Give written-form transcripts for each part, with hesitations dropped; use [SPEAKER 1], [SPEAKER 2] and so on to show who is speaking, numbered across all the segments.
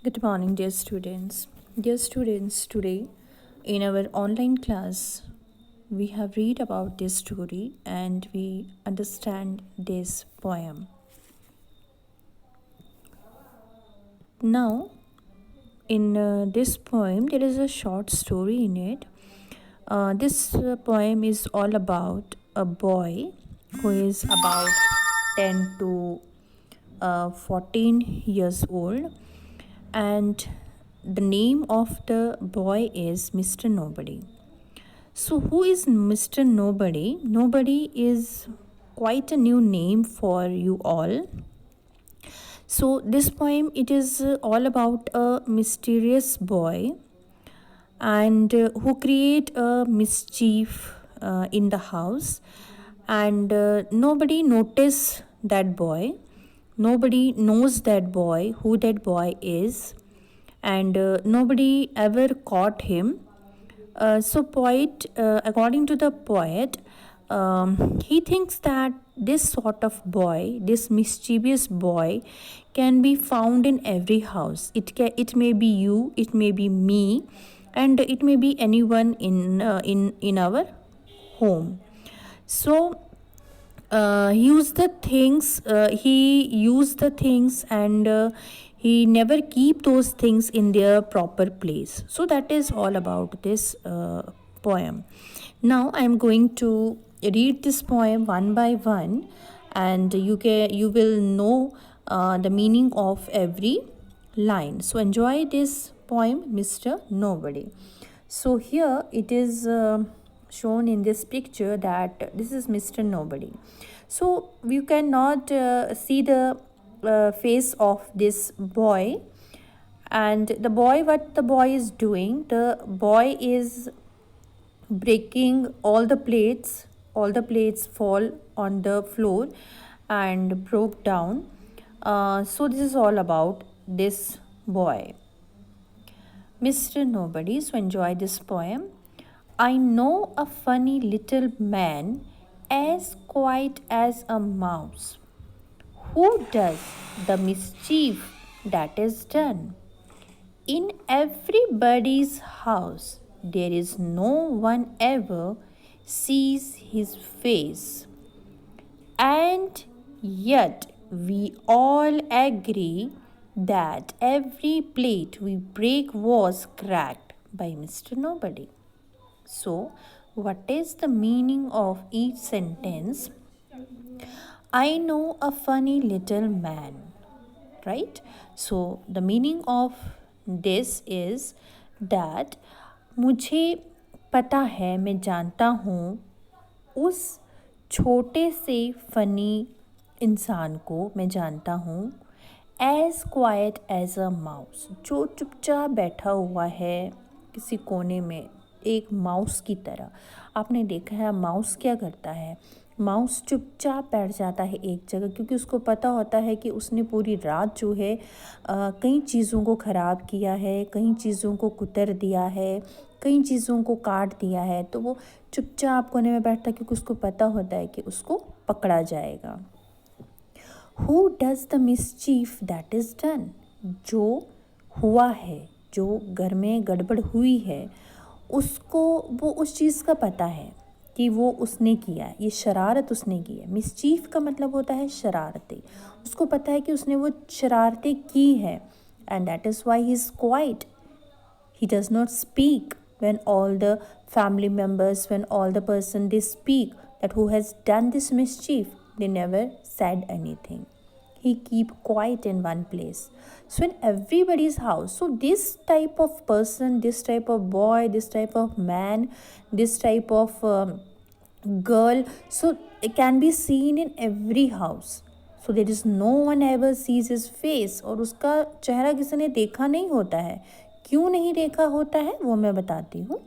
[SPEAKER 1] Good morning, dear students. Dear students, today in our online class, we have read about this story and we understand this poem. Now, in this poem, there is a short story in it. This poem is all about a boy who is about 10 to 14 years old, and the name of the boy is Mr. Nobody. So, who is Mr. Nobody? Nobody is quite a new name for you all. So, this poem it is all about a mysterious boy and who create a mischief in the house, and nobody notice that boy. Nobody knows that boy, who that boy is, and nobody ever caught him. According to the poet, he thinks that this sort of boy, this mischievous boy, can be found in every house. It may be you, it may be me, and it may be anyone in our home. So he use the things, and he never keep those things in their proper place. So that is all about this poem. Now I am going to read this poem one by one, and you will know the meaning of every line. So enjoy this poem, Mr. Nobody. So here it is shown in this picture that this is Mr. Nobody. So you cannot see the face of this boy, and what the boy is doing, the boy is breaking all the plates fall on the floor and broke down. So this is all about this boy, Mr. Nobody. So enjoy this poem. I know a funny little man, as quiet as a mouse, who does the mischief that is done. In everybody's house, there is no one ever sees his face. And yet, we all agree that every plate we break was cracked by Mr. Nobody. So, what is the meaning of each sentence? I know a funny little man, right? So, the meaning of this is that मुझे पता है, मैं जानता हूँ उस छोटे से funny इंसान को, मैं जानता हूँ as quiet as a mouse, जो चुपचाप बैठा हुआ है किसी कोने में एक माउस की तरह. आपने देखा है माउस क्या करता है? माउस चुपचाप बैठ जाता है एक जगह, क्योंकि उसको पता होता है कि उसने पूरी रात जो है कई चीज़ों को ख़राब किया है, कई चीज़ों को कुतर दिया है, कई चीज़ों को काट दिया है. तो वो चुपचाप कोने में बैठता है क्योंकि उसको पता होता है कि उसको पकड़ा जाएगा. Who does the mischief that is done, जो हुआ है, जो घर में गड़बड़ हुई है, उसको वो उस चीज़ का पता है कि वो उसने किया है, ये शरारत उसने की है. मिसचीफ का मतलब होता है शरारतें. उसको पता है कि उसने वो शरारतें की है, and that is why he is quite. He does not speak when all the family members, when all the person they speak that who has done this mischief, they never said anything. He keep quiet in one place. So in everybody's house, so this type of person, this type of boy, this type of man, this type of girl, so it can be seen in every house. So there is no one ever sees his face. और उसका चेहरा किसी ने देखा नहीं होता है. क्यों नहीं देखा होता है वो मैं बताती हूँ.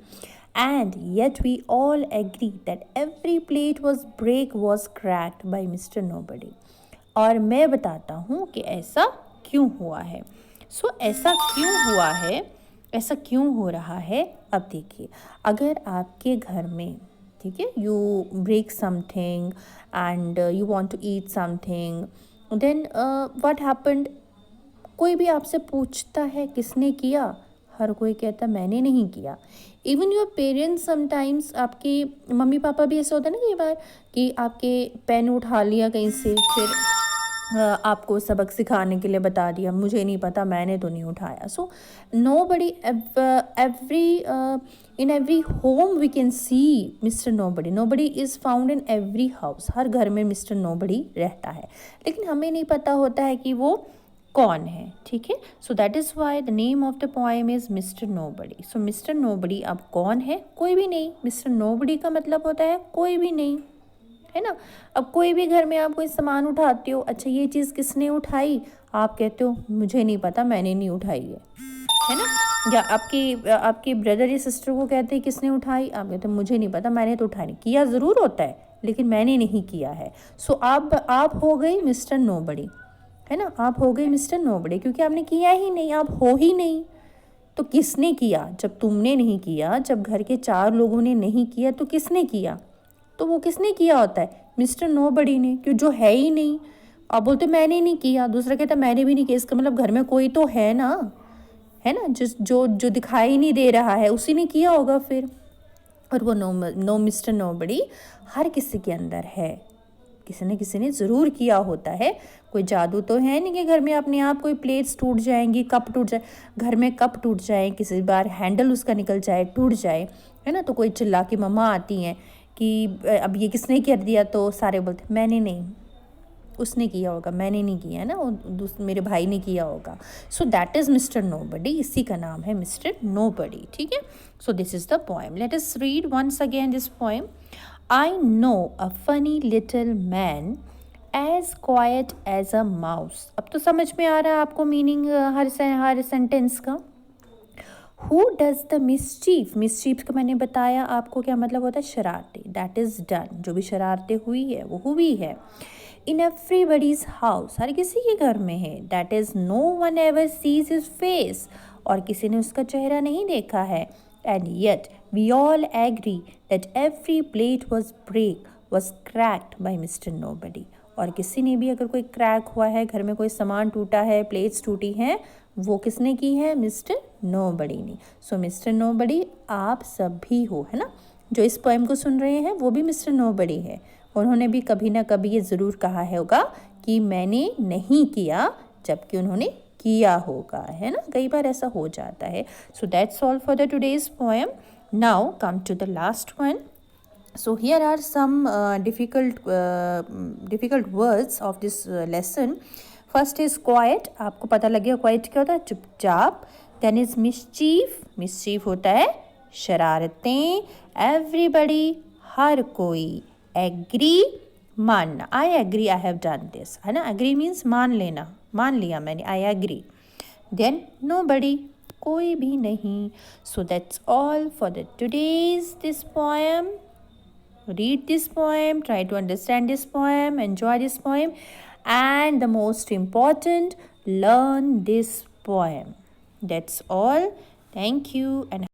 [SPEAKER 1] And yet we all agree that every plate was cracked by Mr. Nobody. और मैं बताता हूँ कि ऐसा क्यों हुआ है. सो ऐसा क्यों हुआ है, ऐसा क्यों हो रहा है. अब देखिए, अगर आपके घर में, ठीक है, you break something and you want to eat something, then what happened, कोई भी आपसे पूछता है किसने किया, हर कोई कहता मैंने नहीं किया। इवन योर पेरेंट्स समटाइम्स, आपके मम्मी पापा भी ऐसा होता है ना कई बार कि आपके पेन उठा लिया कहीं से, फिर आपको सबक सिखाने के लिए बता दिया, मुझे नहीं पता, मैंने तो नहीं उठाया। So nobody every in every home we can see mister nobody. Nobody is found in every house, हर घर में मिस्टर नोबडी रहता है, लेकिन हमें नहीं पता होता है कि वो कौन है, ठीक है। सो that is why the name of the poem is Mister nobody. So mister nobody अब कौन है, कोई भी नहीं। मिस्टर नोबडी का मतलब होता है कोई भी नहीं, है ना। अब कोई भी घर में आप कोई सामान उठाते हो, अच्छा ये चीज़ किसने उठाई, आप कहते हो मुझे नहीं पता, मैंने नहीं उठाई है ना। या आपके ब्रदर या सिस्टर को कहते हैं किसने उठाई, आप कहते हो मुझे नहीं पता, मैंने तो उठाई नहीं। किया ज़रूर होता है लेकिन मैंने नहीं किया है। सो आप हो गई मिस्टर नोबडी, है ना। आप हो गए मिस्टर नोबडी क्योंकि आपने किया ही नहीं, आप हो ही नहीं। तो किसने किया, जब तुमने नहीं किया, जब घर के 4 लोगों ने नहीं किया, तो किसने किया, तो वो किसने किया होता है, मिस्टर नोबडी ने, क्यों जो है ही नहीं। आप बोलते मैंने नहीं किया, दूसरा कहता मैंने भी नहीं किया, इसका मतलब घर में कोई तो है ना, है ना, जो दिखाई नहीं दे रहा है उसी ने किया होगा फिर। और वो नो मिस्टर नोबडी हर किसी के अंदर है, किसी न किसी ने ज़रूर किया होता है। कोई जादू तो है नहीं कि घर में अपने आप कोई प्लेट्स टूट जाएंगी, कप टूट जाए, घर में कप टूट जाए, किसी बार हैंडल उसका निकल जाए, टूट जाए, है ना, तो कोई चिल्ला के मम्मा आती हैं कि अब ये किसने कर दिया, तो सारे बोलते मैंने नहीं, उसने किया होगा, मैंने नहीं किया, है ना, मेरे भाई ने किया होगा। So that is Mister Nobody, इसी का नाम है मिस्टर नोबडी, ठीक है। So this is the poem. Let us read once again this poem. I know a funny little man as quiet as a mouse. अब तो समझ में आ रहा है आपको मीनिंग हर सेंटेंस का। Who does the mischief, mischief का मैंने बताया आपको क्या मतलब होता है, शरारते। दैट इज़ डन, जो भी शरारते हुई है वो हुई है। इन एवरीबडीज हाउस, हर किसी के घर में है। That is no one ever sees his face, और किसी ने उसका चेहरा नहीं देखा है। And yet we all agree that every plate was cracked by Mister Nobody. और किसी ने भी अगर कोई क्रैक हुआ है, घर में कोई सामान टूटा है, प्लेट्स टूटी हैं, वो किसने की है, मिस्टर नोबडी ने। सो मिस्टर नोबडी आप सब भी हो, है ना, जो इस पोएम को सुन रहे हैं वो भी मिस्टर नोबडी है। उन्होंने भी कभी ना कभी ये ज़रूर कहा होगा कि मैंने नहीं किया, जबकि उन्होंने किया होगा, है ना, कई बार ऐसा हो जाता है। So that's all for the today's poem. Now come to the last one. So here are some difficult words of this lesson. First is quiet. आपको पता लग गया quiet क्या होता है, चुपचाप. Then is mischief. mischief होता है शरारतें. Everybody, हर कोई. Agree, मानना. I agree, I have done this, है ना. Agree means मान लेना, मान लिया मैंने, I agree. Then nobody, कोई भी नहीं. So that's all for the today's this poem. Read this poem, try to understand this poem, enjoy this poem, and the most important, learn this poem. That's all. Thank you and